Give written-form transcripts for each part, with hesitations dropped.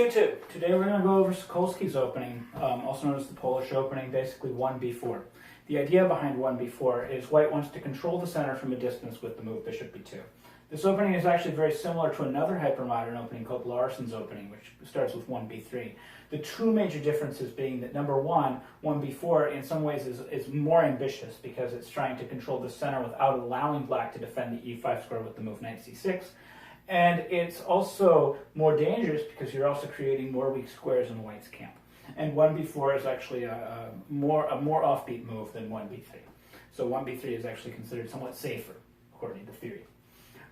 YouTube. Today we're going to go over Sokolsky's opening, also known as the Polish opening, basically 1b4. The idea behind 1b4 is white wants to control the center from a distance with the move bishop b2. This opening is actually very similar to another hypermodern opening called Larsson's opening, which starts with 1b3. The two major differences being that number one, 1b4 in some ways is more ambitious because it's trying to control the center without allowing black to defend the e5 square with the move knight c6. And it's also more dangerous because you're also creating more weak squares in white's camp. And 1b4 is actually a more offbeat move than 1b3. So 1b3 is actually considered somewhat safer, according to theory.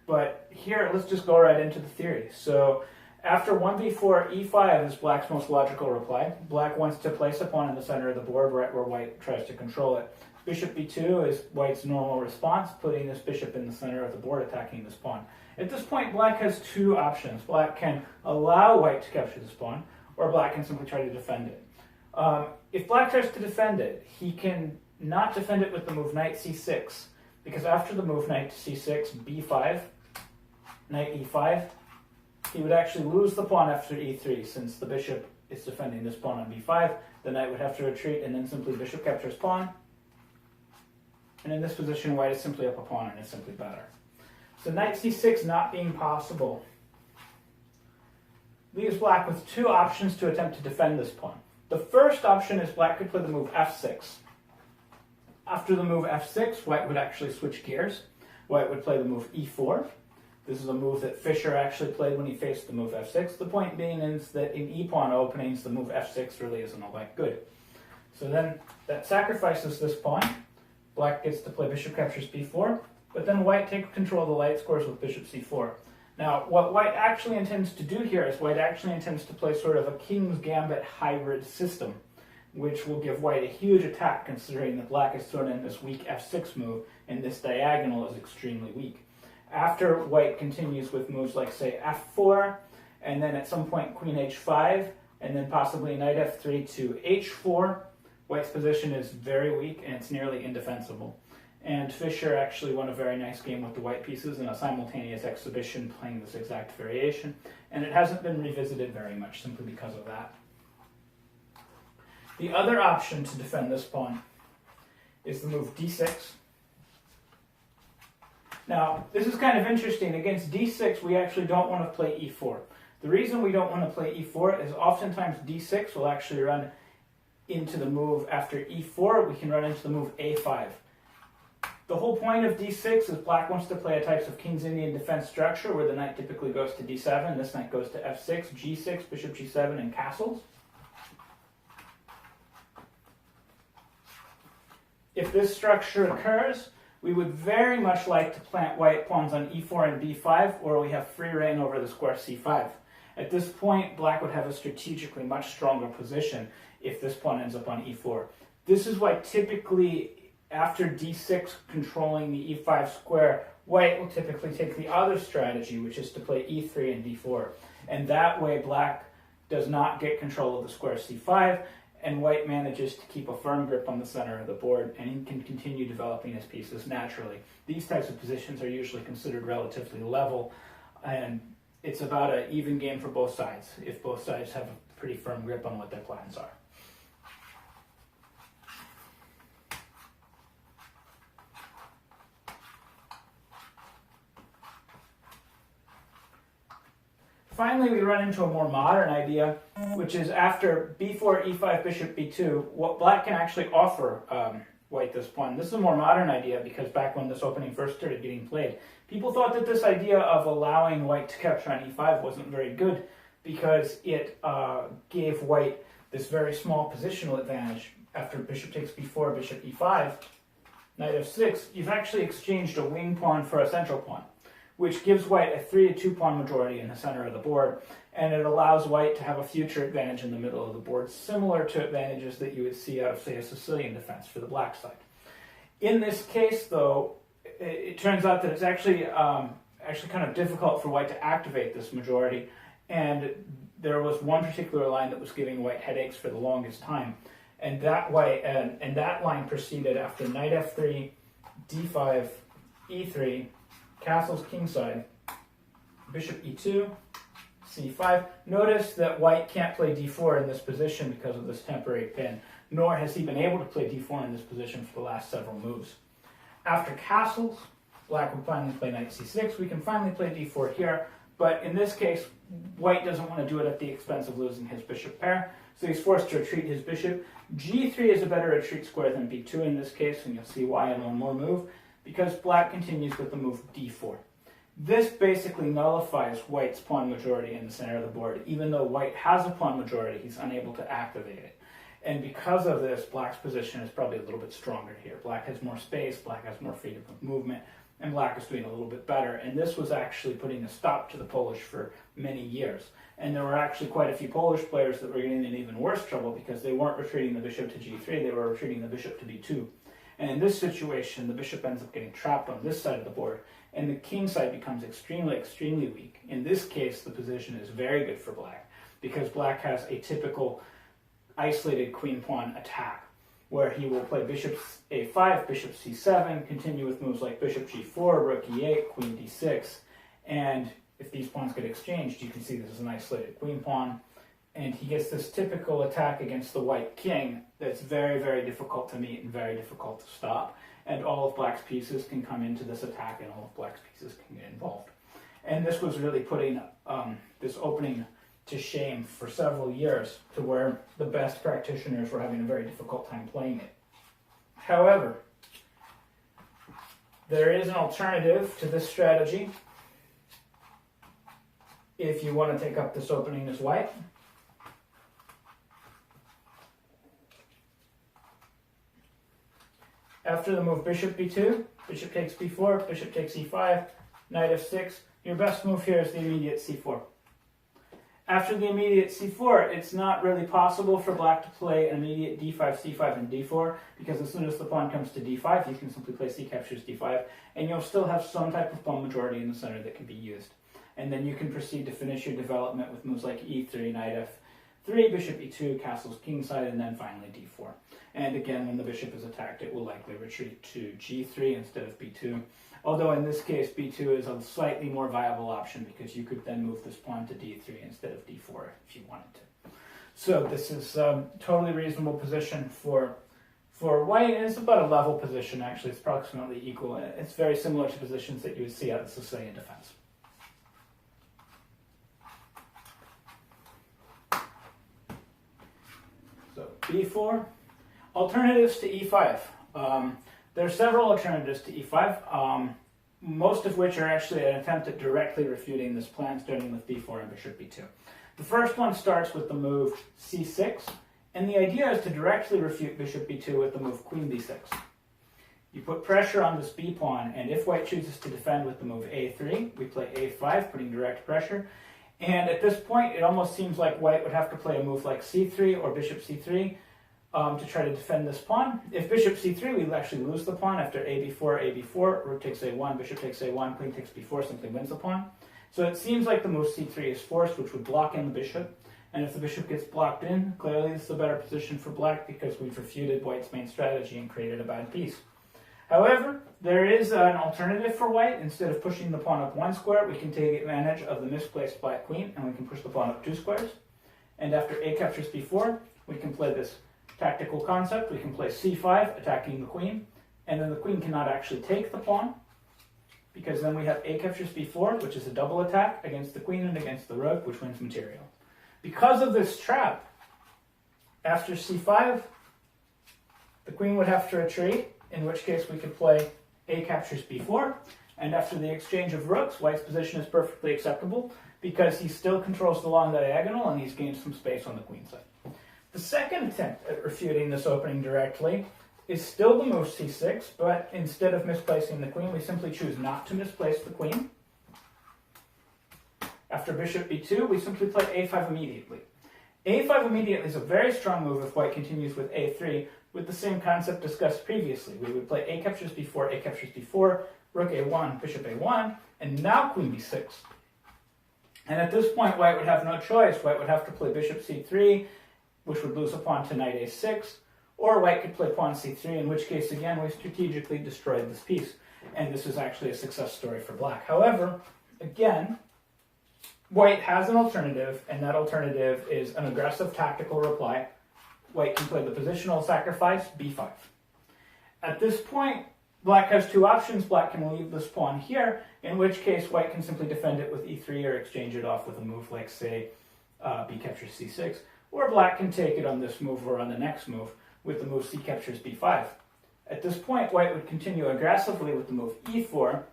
But here, let's just go right into the theory. So after 1b4, e5 is black's most logical reply. Black wants to place a pawn in the center of the board right where white tries to control it. Bishop b2 is white's normal response, putting this bishop in the center of the board, attacking this pawn. At this point, black has two options. Black can allow white to capture this pawn, or black can simply try to defend it. If black tries to defend it, he can not defend it with the move knight c6, because after the move knight c6, b5, knight e5, he would actually lose the pawn after e3, since the bishop is defending this pawn on b5. The knight would have to retreat, and then simply bishop captures pawn. And in this position, white is simply up a pawn and is simply better. So knight c6 not being possible leaves black with two options to attempt to defend this pawn. The first option is black could play the move f6. After the move f6, white would actually switch gears. White would play the move e4. This is a move that Fischer actually played when he faced the move f6. The point being is that in e-pawn openings, the move f6 really isn't all that good. So then that sacrifices this pawn. Black gets to play bishop captures b4, but then white takes control of the light scores with bishop c4. Now, what white actually intends to do here is white actually intends to play sort of a king's gambit hybrid system, which will give white a huge attack considering that black has thrown in this weak f6 move, and this diagonal is extremely weak. After white continues with moves like, say, f4, and then at some point queen h5, and then possibly knight f3 to h4, white's position is very weak and it's nearly indefensible. And Fischer actually won a very nice game with the white pieces in a simultaneous exhibition playing this exact variation, and it hasn't been revisited very much simply because of that. The other option to defend this pawn is the move d6. Now, this is kind of interesting. Against d6, we actually don't want to play e4. The reason we don't want to play e4 is oftentimes d6 will actually run into the move after e4. We can run into the move a5. The whole point of d6 is black wants to play a type of King's Indian defense structure where the knight typically goes to d7, this knight goes to f6, g6, bishop g7, and castles. If this structure occurs, we would very much like to plant white pawns on e4 and b5, where we have free reign over the square c5. At this point, black would have a strategically much stronger position if this pawn ends up on e4. This is why typically after d6 controlling the e5 square, white will typically take the other strategy, which is to play e3 and d4. And that way black does not get control of the square c5, and white manages to keep a firm grip on the center of the board, and he can continue developing his pieces naturally. These types of positions are usually considered relatively level, and it's about an even game for both sides, if both sides have a pretty firm grip on what their plans are. Finally, we run into a more modern idea, which is after b4, e5, bishop b2, what black can actually offer white this pawn. This is a more modern idea because back when this opening first started getting played, people thought that this idea of allowing white to capture on e5 wasn't very good because it gave white this very small positional advantage. After bishop takes b4, bishop e5, knight f6, you've actually exchanged a wing pawn for a central pawn, which gives white a 3-2 pawn majority in the center of the board, and it allows white to have a future advantage in the middle of the board, similar to advantages that you would see out of, say, a Sicilian defense for the black side. In this case, though, it turns out that it's actually kind of difficult for white to activate this majority, and there was one particular line that was giving white headaches for the longest time, and that line proceeded after knight f3, d5, e3, castles kingside, bishop e2, c5. Notice that white can't play d4 in this position because of this temporary pin, nor has he been able to play d4 in this position for the last several moves. After castles, black will finally play knight c6. We can finally play d4 here, but in this case, white doesn't want to do it at the expense of losing his bishop pair, so he's forced to retreat his bishop. g3 is a better retreat square than b2 in this case, and you'll see why in one more move, because black continues with the move d4. This basically nullifies white's pawn majority in the center of the board. Even though white has a pawn majority, he's unable to activate it. And because of this, black's position is probably a little bit stronger here. Black has more space, black has more freedom of movement, and black is doing a little bit better. And this was actually putting a stop to the Polish for many years. And there were actually quite a few Polish players that were getting in even worse trouble because they weren't retreating the bishop to g3, they were retreating the bishop to b2. And in this situation, the bishop ends up getting trapped on this side of the board, and the king side becomes extremely, extremely weak. In this case, the position is very good for black, because black has a typical isolated queen-pawn attack, where he will play bishop a5, bishop c7, continue with moves like bishop g4, rook e8, queen d6, and if these pawns get exchanged, you can see this is an isolated queen-pawn, and he gets this typical attack against the white king that's very, very difficult to meet and very difficult to stop. And all of black's pieces can come into this attack, and all of black's pieces can get involved. And this was really putting this opening to shame for several years, to where the best practitioners were having a very difficult time playing it. However, there is an alternative to this strategy if you want to take up this opening as white. After the move bishop b2, bishop takes b4, bishop takes e5, knight f6, your best move here is the immediate c4. After the immediate c4, it's not really possible for black to play an immediate d5, c5, and d4, because as soon as the pawn comes to d5, you can simply play c captures d5, and you'll still have some type of pawn majority in the center that can be used. And then you can proceed to finish your development with moves like e3, knight f3, bishop e2, castles kingside, and then finally d4. And again, when the bishop is attacked, it will likely retreat to g3 instead of b2. Although in this case, b2 is a slightly more viable option because you could then move this pawn to d3 instead of d4 if you wanted to. So this is a totally reasonable position for white, and it's about a level position actually. It's approximately equal. It's very similar to positions that you would see out of Sicilian defense. So b4. Alternatives to e5. There are several alternatives to e5, most of which are actually an attempt at directly refuting this plan, starting with b4 and bishop b2. The first one starts with the move c6, and the idea is to directly refute bishop b2 with the move queen b6. You put pressure on this b pawn, and if white chooses to defend with the move a3, we play a5, putting direct pressure. And at this point, it almost seems like white would have to play a move like c3 or bishop c3 to try to defend this pawn. If bishop c3, we actually lose the pawn after a b4, rook takes a1, bishop takes a1, queen takes b4, simply wins the pawn. So it seems like the move c3 is forced, which would block in the bishop. And if the bishop gets blocked in, clearly this is a better position for black because we've refuted white's main strategy and created a bad piece. However, there is an alternative for white. Instead of pushing the pawn up one square, we can take advantage of the misplaced black queen, and we can push the pawn up two squares. And after a captures b4, we can play this tactical concept. We can play c5, attacking the queen, and then the queen cannot actually take the pawn, because then we have a captures b4, which is a double attack against the queen and against the rook, which wins material. Because of this trap, after c5, the queen would have to retreat, in which case we could play a captures b4, and after the exchange of rooks, white's position is perfectly acceptable because he still controls the long diagonal and he's gained some space on the queen side. The second attempt at refuting this opening directly is still the move c6, but instead of misplacing the queen, we simply choose not to misplace the queen. After bishop b2, we simply play a5 immediately. a5 immediately is a very strong move if white continues with a3, with the same concept discussed previously. We would play a captures b4, rook a1, bishop a1, and now queen b6. And at this point, white would have no choice. White would have to play bishop c3, which would lose a pawn to knight a6, or white could play pawn c3, in which case, again, we strategically destroyed this piece. And this is actually a success story for black. However, again, White has an alternative, and that alternative is an aggressive tactical reply. White can play the positional sacrifice, b5. At this point, black has two options. Black can leave this pawn here, in which case white can simply defend it with e3 or exchange it off with a move like, say, b captures c6, or black can take it on this move or on the next move with the move c captures b5. At this point, white would continue aggressively with the move e4,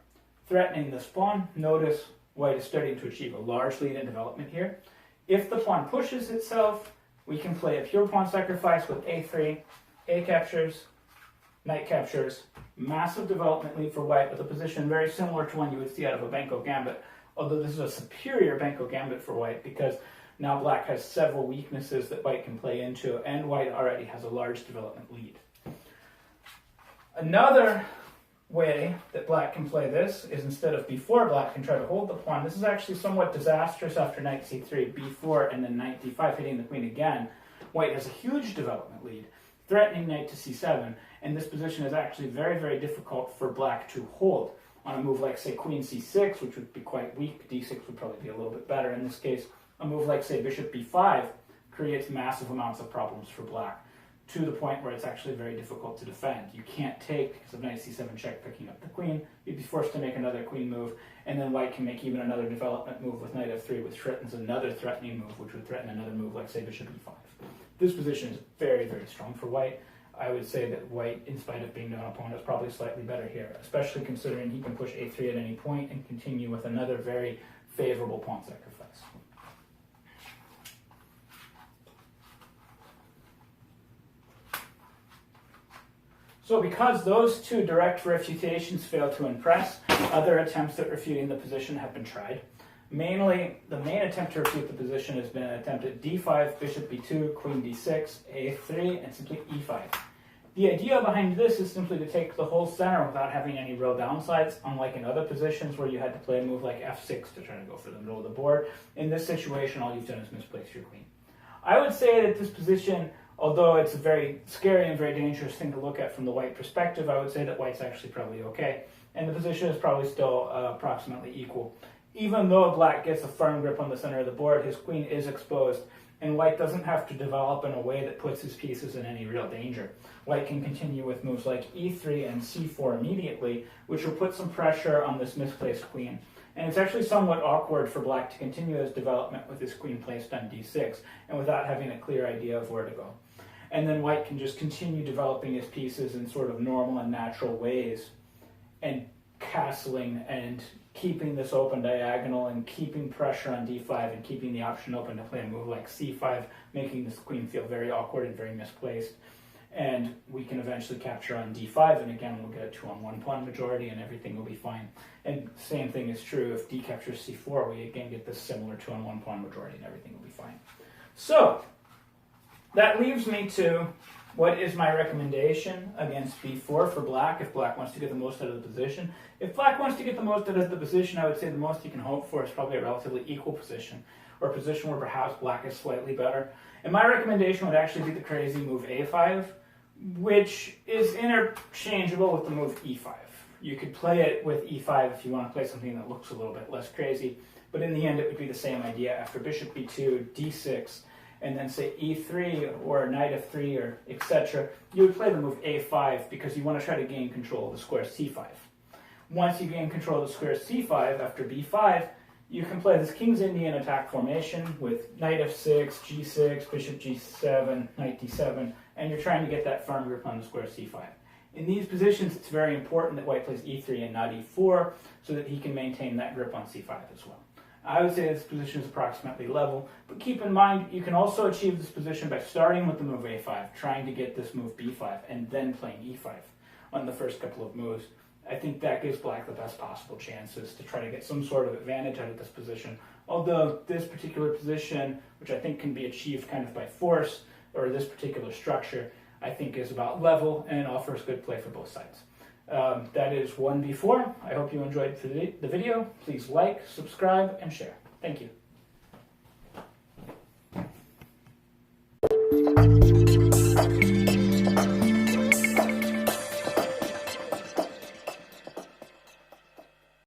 threatening this pawn. Notice white is starting to achieve a large lead in development here. If the pawn pushes itself, we can play a pure pawn sacrifice with a3, a captures, knight captures, massive development lead for white with a position very similar to one you would see out of a Benko gambit, although this is a superior Benko gambit for white because now black has several weaknesses that white can play into, and white already has a large development lead. Another way that black can play this is instead of b4, black can try to hold the pawn. This is actually somewhat disastrous after knight c3, b4, and then knight d5 hitting the queen again. White has a huge development lead, threatening knight to c7, and this position is actually very, very difficult for black to hold. On a move like, say, queen c6, which would be quite weak, d6 would probably be a little bit better in this case. A move like, say, bishop b5 creates massive amounts of problems for black, to the point where it's actually very difficult to defend. You can't take, because of knight c7 check picking up the queen, you'd be forced to make another queen move, and then white can make even another development move with knight f3, which threatens another threatening move, which would threaten another move like, say, bishop e5. This position is very, very strong for white. I would say that white, in spite of being down a pawn, is probably slightly better here, especially considering he can push a3 at any point and continue with another very favorable pawn sacrifice. So because those two direct refutations fail to impress, other attempts at refuting the position have been tried. Mainly, the main attempt to refute the position has been an attempt at d5, bishop b2, queen d6, a3, and simply e5. The idea behind this is simply to take the whole center without having any real downsides, unlike in other positions where you had to play a move like f6 to try to go for the middle of the board. In this situation, all you've done is misplace your queen. I would say that this position, although it's a very scary and very dangerous thing to look at from the white perspective, I would say that white's actually probably okay. And the position is probably still approximately equal. Even though black gets a firm grip on the center of the board, his queen is exposed, and white doesn't have to develop in a way that puts his pieces in any real danger. White can continue with moves like e3 and c4 immediately, which will put some pressure on this misplaced queen. And it's actually somewhat awkward for black to continue his development with his queen placed on d6, and without having a clear idea of where to go. And then white can just continue developing his pieces in sort of normal and natural ways, and castling and keeping this open diagonal and keeping pressure on d5 and keeping the option open to play a move like c5, making this queen feel very awkward and very misplaced. And we can eventually capture on d5, and again we'll get a 2-on-1 pawn majority and everything will be fine. And same thing is true if d captures c4, we again get this similar 2-on-1 pawn majority and everything will be fine. So that leaves me to what is my recommendation against b4 for black if black wants to get the most out of the position. If black wants to get the most out of the position, I would say the most you can hope for is probably a relatively equal position, or a position where perhaps black is slightly better. And my recommendation would actually be the crazy move a5, which is interchangeable with the move e5. You could play it with e5 if you want to play something that looks a little bit less crazy, but in the end it would be the same idea. After bishop b2, d6, and then say e3 or knight f3 or etc., you would play the move a5 because you want to try to gain control of the square c5. Once you gain control of the square c5 after b5, you can play this King's Indian attack formation with knight f6, g6, bishop g7, knight d7, and you're trying to get that firm grip on the square c5. In these positions, it's very important that white plays e3 and not e4 so that he can maintain that grip on c5 as well. I would say this position is approximately level, but keep in mind you can also achieve this position by starting with the move a5, trying to get this move b5, and then playing e5 on the first couple of moves. I think that gives black the best possible chances to try to get some sort of advantage out of this position. Although this particular position, which I think can be achieved kind of by force, or this particular structure, I think is about level and offers good play for both sides. That is 1b4. I hope you enjoyed the video. Please like, subscribe, and share. Thank you.